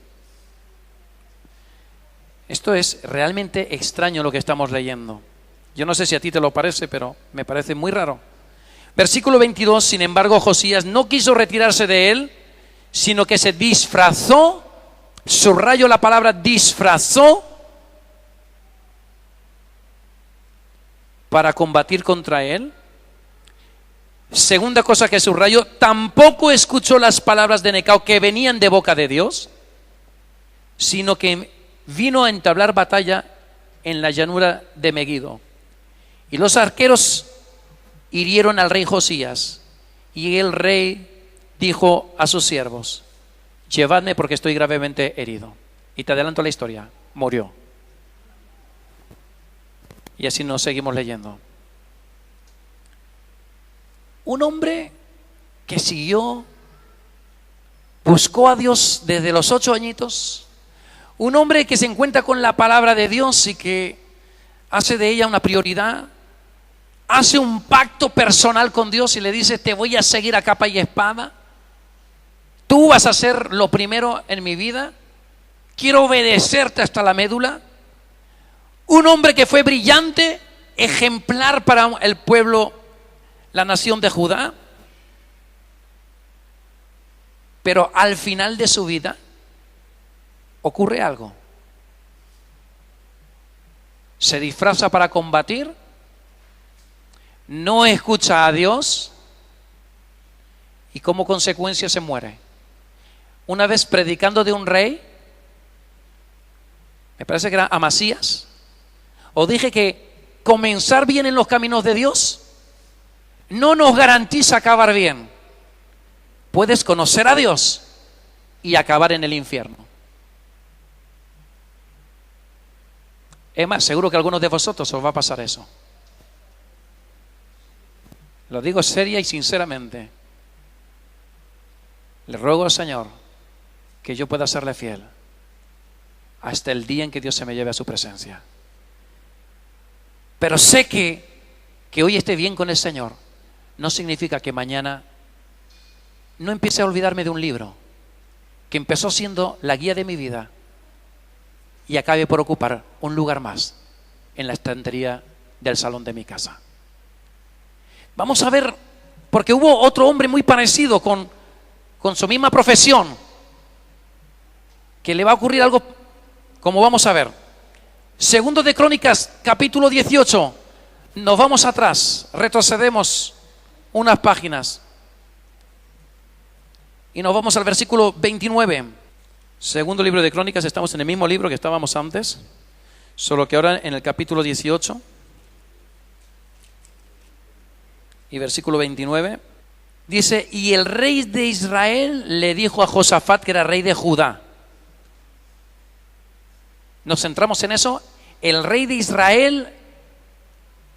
Esto es realmente extraño lo que estamos leyendo. Yo no sé si a ti te lo parece, pero me parece muy raro. Versículo 22, sin embargo, Josías no quiso retirarse de él, sino que se disfrazó, subrayo la palabra disfrazó, para combatir contra él. Segunda cosa que subrayo, tampoco escuchó las palabras de Necao que venían de boca de Dios, sino que vino a entablar batalla en la llanura de Megiddo. Y los arqueros hirieron al rey Josías, y el rey dijo a sus siervos: llevadme porque estoy gravemente herido. Y te adelanto la historia, murió. Y así nos seguimos leyendo. Un hombre que siguió, buscó a Dios desde los 8 añitos. Un hombre que se encuentra con la palabra de Dios y que hace de ella una prioridad. Hace un pacto personal con Dios y le dice: te voy a seguir a capa y espada. Tú vas a ser lo primero en mi vida. Quiero obedecerte hasta la médula. Un hombre que fue brillante, ejemplar para el pueblo, la nación de Judá. Pero al final de su vida ocurre algo. Se disfraza para combatir, no escucha a Dios y como consecuencia se muere. Una vez predicando de un rey, me parece que era Amasías, os dije que comenzar bien en los caminos de Dios no nos garantiza acabar bien. Puedes conocer a Dios y acabar en el infierno. Es más, seguro que a algunos de vosotros os va a pasar eso. Lo digo seria y sinceramente. Le ruego al Señor que yo pueda serle fiel hasta el día en que Dios se me lleve a su presencia. Pero sé que hoy esté bien con el Señor no significa que mañana no empiece a olvidarme de un libro que empezó siendo la guía de mi vida y acabe por ocupar un lugar más en la estantería del salón de mi casa. Vamos a ver, porque hubo otro hombre muy parecido con su misma profesión, que le va a ocurrir algo como vamos a ver. Segundo de Crónicas, capítulo 18. Nos vamos atrás, retrocedemos unas páginas y nos vamos al versículo 29. Segundo libro de Crónicas, estamos en el mismo libro que estábamos antes, solo que ahora en el capítulo 18 y versículo 29. Dice, y el rey de Israel le dijo a Josafat, que era rey de Judá. Nos centramos en eso. El rey de Israel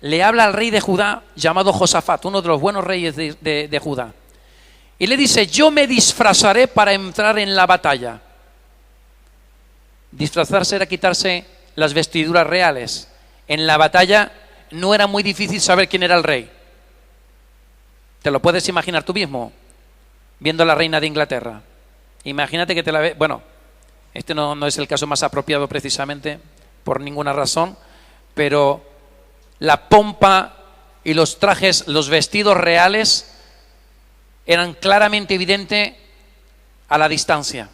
le habla al rey de Judá llamado Josafat, uno de los buenos reyes de Judá. Y le dice, yo me disfrazaré para entrar en la batalla. Disfrazarse era quitarse las vestiduras reales. En la batalla no era muy difícil saber quién era el rey. Te lo puedes imaginar tú mismo, viendo a la reina de Inglaterra. Imagínate que te la ve. Bueno, este no es el caso más apropiado precisamente, por ninguna razón, pero la pompa y los trajes, los vestidos reales, eran claramente evidentes a la distancia.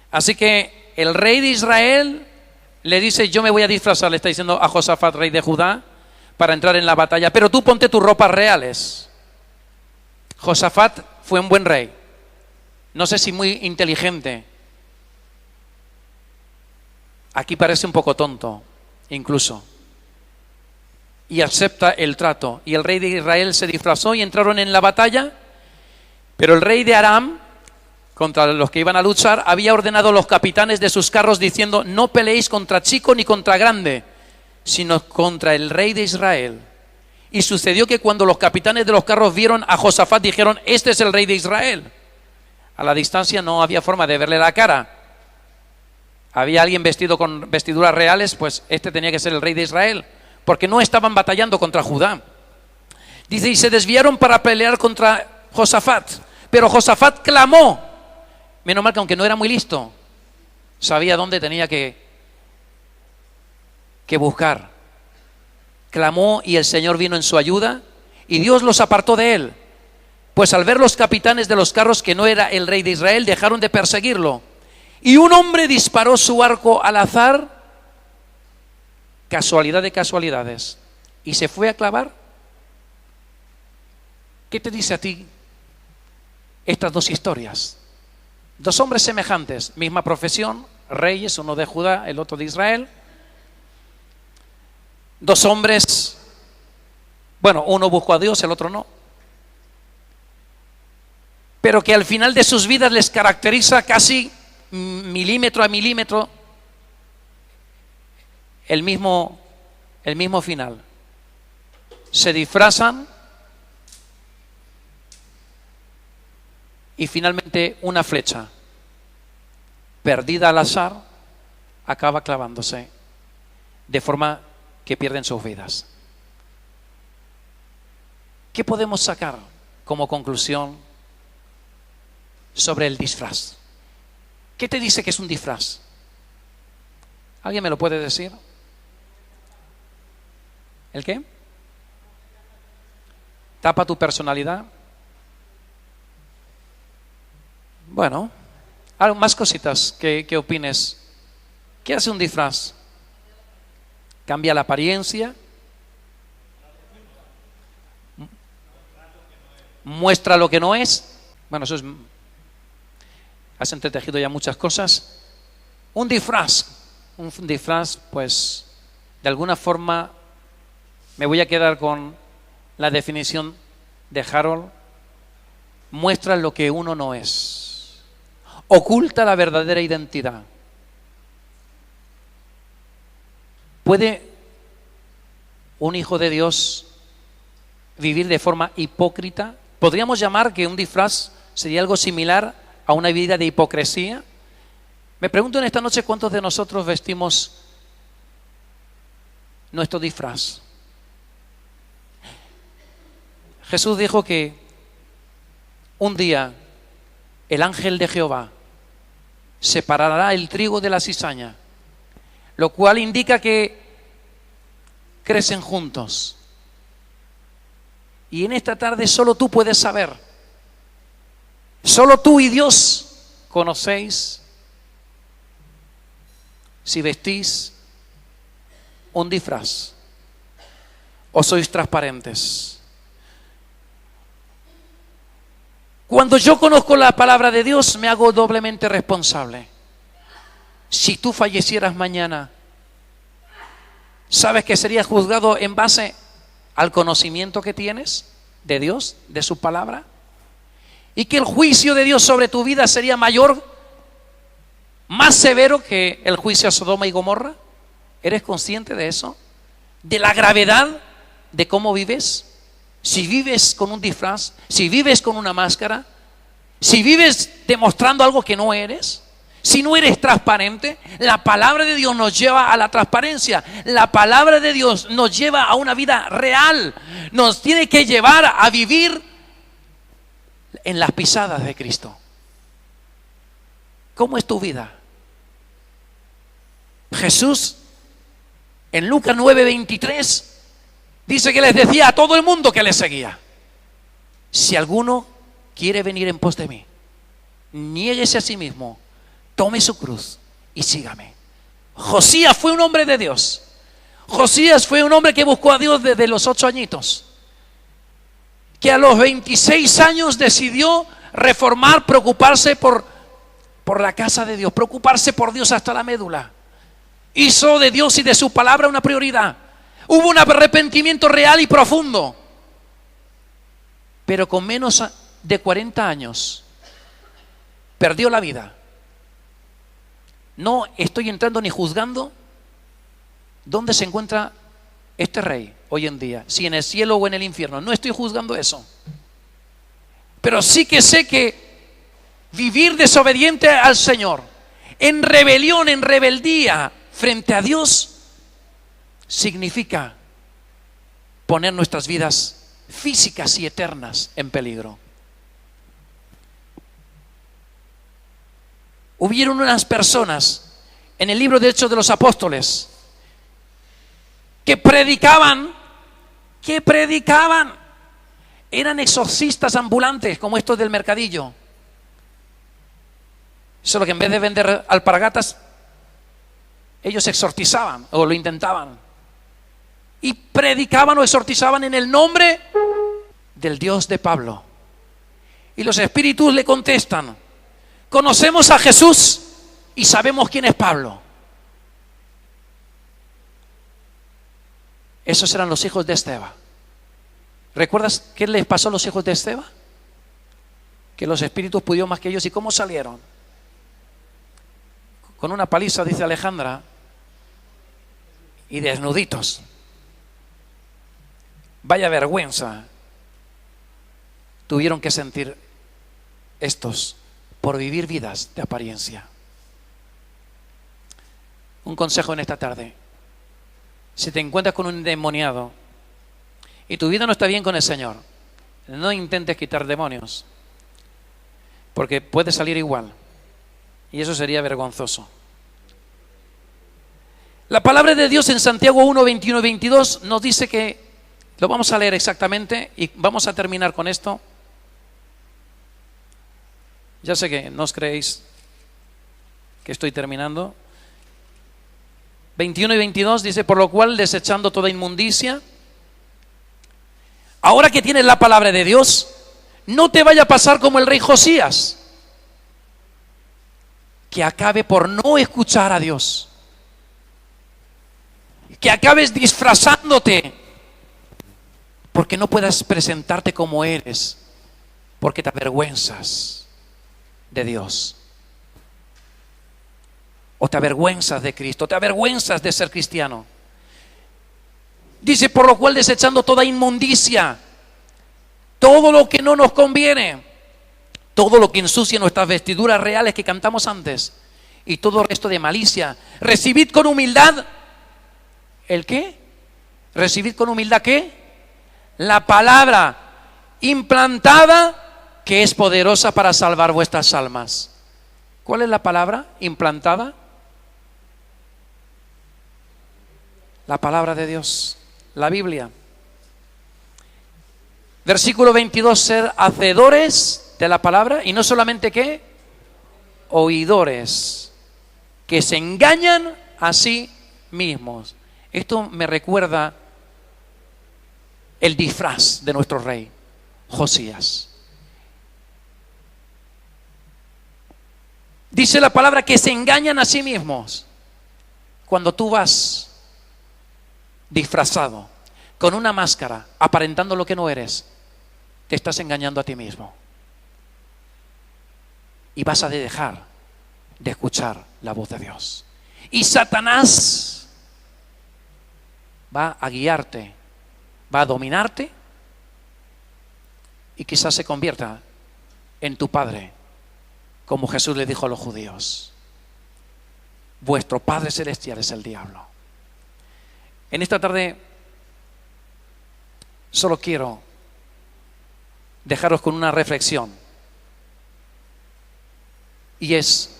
Así que el rey de Israel le dice, yo me voy a disfrazar, le está diciendo a Josafat, rey de Judá, para entrar en la batalla, pero tú ponte tus ropas reales. Josafat fue un buen rey, no sé si muy inteligente. Aquí parece un poco tonto, incluso. Y acepta el trato. Y el rey de Israel se disfrazó y entraron en la batalla. Pero el rey de Aram, contra los que iban a luchar, había ordenado a los capitanes de sus carros diciendo, no peleéis contra chico ni contra grande, sino contra el rey de Israel. Y sucedió que cuando los capitanes de los carros vieron a Josafat, dijeron, este es el rey de Israel. A la distancia no había forma de verle la cara. Había alguien vestido con vestiduras reales, pues este tenía que ser el rey de Israel, porque no estaban batallando contra Judá. Dice, y se desviaron para pelear contra Josafat, pero Josafat clamó. Menos mal que aunque no era muy listo, sabía dónde tenía que buscar. Clamó y el Señor vino en su ayuda y Dios los apartó de él. Pues al ver los capitanes de los carros que no era el rey de Israel, dejaron de perseguirlo. Y un hombre disparó su arco al azar, casualidad de casualidades, y se fue a clavar. ¿Qué te dice a ti estas dos historias? Dos hombres semejantes, misma profesión, reyes, uno de Judá, el otro de Israel. Dos hombres, bueno, uno buscó a Dios, el otro no. Pero que al final de sus vidas les caracteriza casi milímetro a milímetro el mismo final. Se disfrazan y finalmente una flecha perdida al azar acaba clavándose, de forma que pierden sus vidas. ¿Qué podemos sacar como conclusión sobre el disfraz? ¿Qué te dice que es un disfraz? ¿Alguien me lo puede decir? ¿El qué? ¿Tapa tu personalidad? Bueno, más cositas que opines. ¿Qué hace un disfraz? Cambia la apariencia, muestra lo que no es. Bueno, eso es. Has entretejido ya muchas cosas. Un disfraz, pues, de alguna forma, me voy a quedar con la definición de Harold. Muestra lo que uno no es. Oculta la verdadera identidad. ¿Puede un hijo de Dios vivir de forma hipócrita? ¿Podríamos llamar que un disfraz sería algo similar a una vida de hipocresía? Me pregunto en esta noche cuántos de nosotros vestimos nuestro disfraz. Jesús dijo que un día el ángel de Jehová separará el trigo de la cizaña, lo cual indica que crecen juntos. Y en esta tarde solo tú puedes saber, solo tú y Dios conocéis si vestís un disfraz o sois transparentes. Cuando yo conozco la palabra de Dios, me hago doblemente responsable. Si tú fallecieras mañana, ¿sabes que serías juzgado en base al conocimiento que tienes de Dios, de su palabra? Y que el juicio de Dios sobre tu vida sería mayor, más severo que el juicio a Sodoma y Gomorra. ¿Eres consciente de eso? ¿De la gravedad de cómo vives? Si vives con un disfraz, si vives con una máscara, si vives demostrando algo que no eres, si no eres transparente, la palabra de Dios nos lleva a la transparencia. La palabra de Dios nos lleva a una vida real. Nos tiene que llevar a vivir en las pisadas de Cristo. ¿Cómo es tu vida? Jesús en Lucas 9:23 dice que les decía a todo el mundo que les seguía: si alguno quiere venir en pos de mí, niéguese a sí mismo, tome su cruz y sígame. Josías fue un hombre de Dios. Josías fue un hombre que buscó a Dios desde los 8 añitos, que a los 26 años decidió reformar, preocuparse por la casa de Dios, preocuparse por Dios hasta la médula. Hizo de Dios y de su palabra una prioridad. Hubo un arrepentimiento real y profundo. Pero con menos de 40 años perdió la vida. No estoy entrando ni juzgando dónde se encuentra este rey hoy en día, si en el cielo o en el infierno. No estoy juzgando eso. Pero sí que sé que vivir desobediente al Señor, en rebelión, en rebeldía frente a Dios, significa poner nuestras vidas físicas y eternas en peligro. Hubieron unas personas en el libro de Hechos de los Apóstoles que predicaban, eran exorcistas ambulantes como estos del mercadillo. Solo que en vez de vender alpargatas, ellos exorcizaban o lo intentaban. Y predicaban o exorcizaban en el nombre del Dios de Pablo. Y los espíritus le contestan: conocemos a Jesús y sabemos quién es Pablo. Esos eran los hijos de Esteban. ¿Recuerdas qué les pasó a los hijos de Esteban? Que los espíritus pudieron más que ellos. ¿Y cómo salieron? Con una paliza, dice Alejandra, y desnuditos. Vaya vergüenza tuvieron que sentir estos por vivir vidas de apariencia. Un consejo en esta tarde: si te encuentras con un endemoniado y tu vida no está bien con el Señor, no intentes quitar demonios, porque puede salir igual, y eso sería vergonzoso. La palabra de Dios en Santiago 1, 21 y 22 nos dice que, lo vamos a leer exactamente y vamos a terminar con esto. Ya sé que no os creéis que estoy terminando. 21 y 22 dice: por lo cual, desechando toda inmundicia, ahora que tienes la palabra de Dios, no te vaya a pasar como el rey Josías, que acabe por no escuchar a Dios, que acabes disfrazándote porque no puedas presentarte como eres, porque te avergüenzas de Dios, o te avergüenzas de Cristo, te avergüenzas de ser cristiano. Dice, por lo cual desechando toda inmundicia, todo lo que no nos conviene, todo lo que ensucia nuestras vestiduras reales que cantamos antes, y todo el resto de malicia, recibid con humildad, ¿el qué? Recibid con humildad, ¿qué? La palabra implantada que es poderosa para salvar vuestras almas. ¿Cuál es la palabra implantada? La palabra de Dios, la Biblia. Versículo 22, ser hacedores de la palabra y no solamente ¿qué? Oidores, que se engañan a sí mismos. Esto me recuerda el disfraz de nuestro rey, Josías. Dice la palabra que se engañan a sí mismos. Cuando tú vas disfrazado, con una máscara, aparentando lo que no eres, te estás engañando a ti mismo. Y vas a dejar de escuchar la voz de Dios. Y Satanás va a guiarte, va a dominarte y quizás se convierta en tu padre, como Jesús le dijo a los judíos. Vuestro Padre Celestial es el diablo. En esta tarde solo quiero dejaros con una reflexión, y es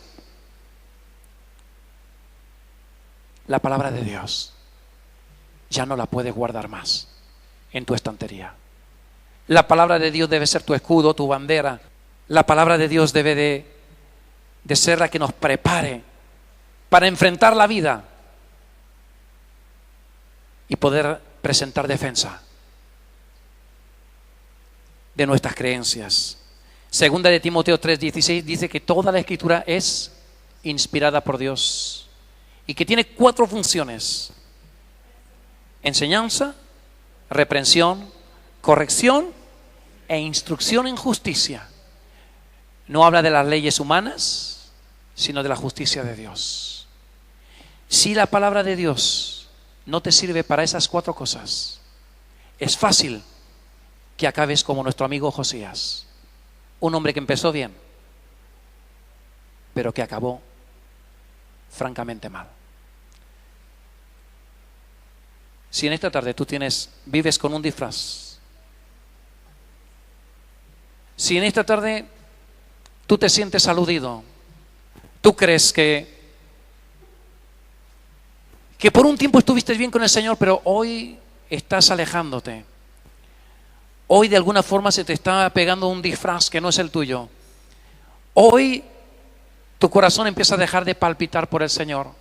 la palabra de Dios. Ya no la puedes guardar más en tu estantería. La palabra de Dios debe ser tu escudo, tu bandera. La palabra de Dios debe de ser la que nos prepare para enfrentar la vida y poder presentar defensa de nuestras creencias. Segunda de Timoteo 3:16 dice que toda la escritura es inspirada por Dios y que tiene 4 funciones: enseñanza, reprensión, corrección e instrucción en justicia. No habla de las leyes humanas, sino de la justicia de Dios. Si la palabra de Dios no te sirve para esas 4 cosas, es fácil que acabes como nuestro amigo Josías, un hombre que empezó bien, pero que acabó francamente mal. Si en esta tarde tú vives con un disfraz, si en esta tarde tú te sientes aludido, tú crees que por un tiempo estuviste bien con el Señor, pero hoy estás alejándote, hoy de alguna forma se te está pegando un disfraz que no es el tuyo, hoy tu corazón empieza a dejar de palpitar por el Señor.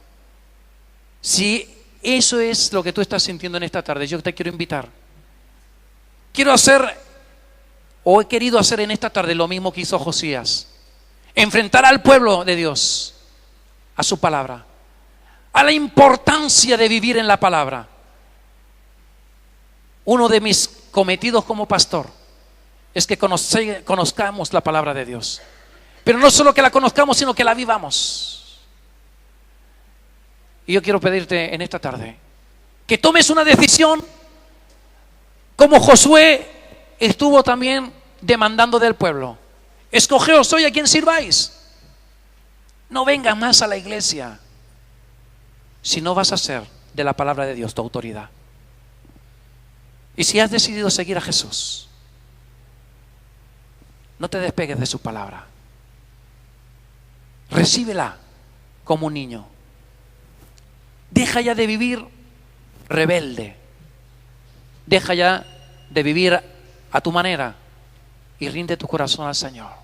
Si eso es lo que tú estás sintiendo en esta tarde, yo te quiero invitar. He querido hacer en esta tarde lo mismo que hizo Josías. Enfrentar al pueblo de Dios a su palabra, a la importancia de vivir en la palabra. Uno de mis cometidos como pastor es que conozcamos la palabra de Dios. Pero no solo que la conozcamos, sino que la vivamos. Y yo quiero pedirte en esta tarde que tomes una decisión como Josué estuvo también demandando del pueblo. Escogeos hoy a quien sirváis. No vengas más a la iglesia si no vas a ser de la palabra de Dios tu autoridad. Y si has decidido seguir a Jesús, no te despegues de su palabra. Recíbela como un niño. Deja ya de vivir rebelde. Deja ya de vivir a tu manera y rinde tu corazón al Señor.